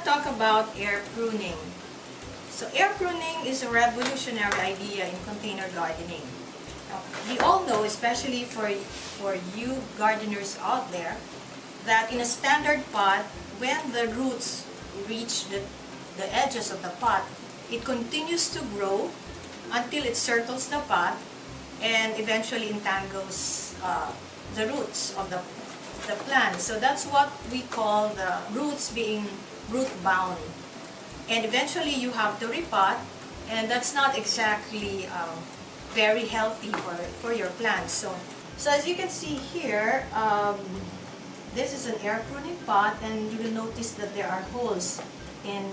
talk about air pruning. So air pruning is a revolutionary idea in container gardening. Now, we all know, especially for you gardeners out there, that in a standard pot, when the roots reach the edges of the pot, it continues to grow until it circles the pot and eventually entangles the roots of the plant. So that's what we call the roots being root bound. And eventually you have to repot, and that's not exactly very healthy for your plants. So as you can see here, this is an air pruning pot, and you will notice that there are holes in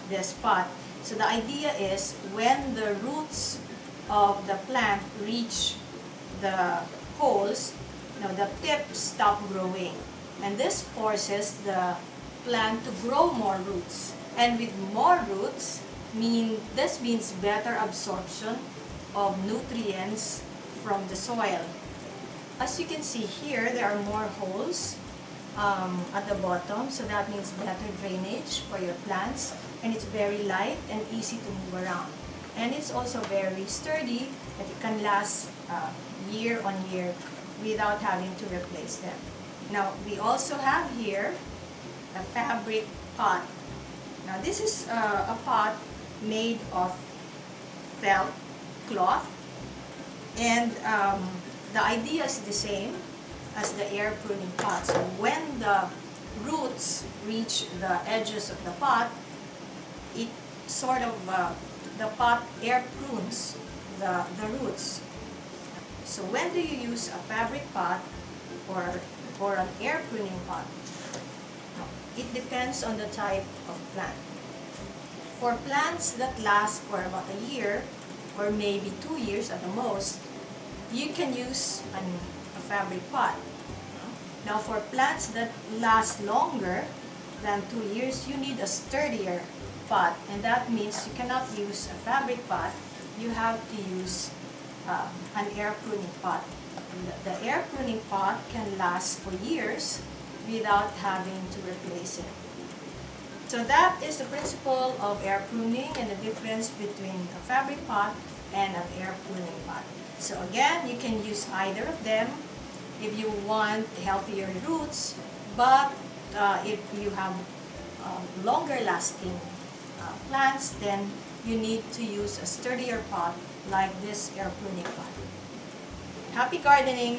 this pot. So the idea is when the roots of the plant reach the holes, the tips stop growing, and this forces the plant to grow more roots. And with more roots, this means better absorption of nutrients from the soil. As you can see here, there are more holes at the bottom, so that means better drainage for your plants, and it's very light and easy to move around. And it's also very sturdy, that it can last year on year without having to replace them. Now, we also have here a fabric pot. Now, this is a pot made of felt cloth, and the idea is the same as the air pruning pot. So when the roots reach the edges of the pot, it sort of, the pot air prunes the roots. So when do you use a fabric pot or an air pruning pot? It depends on the type of plant. For plants that last for about a year or maybe 2 years at the most, you can use a fabric pot. Now for plants that last longer than 2 years, you need a sturdier pot, and that means you cannot use a fabric pot. You have to use an air pruning pot. The air pruning pot can last for years without having to replace it. So that is the principle of air pruning and the difference between a fabric pot and an air pruning pot. So again, you can use either of them if you want healthier roots, but if you have longer lasting plants, then you need to use a sturdier pot like this air pruning pot. Happy gardening!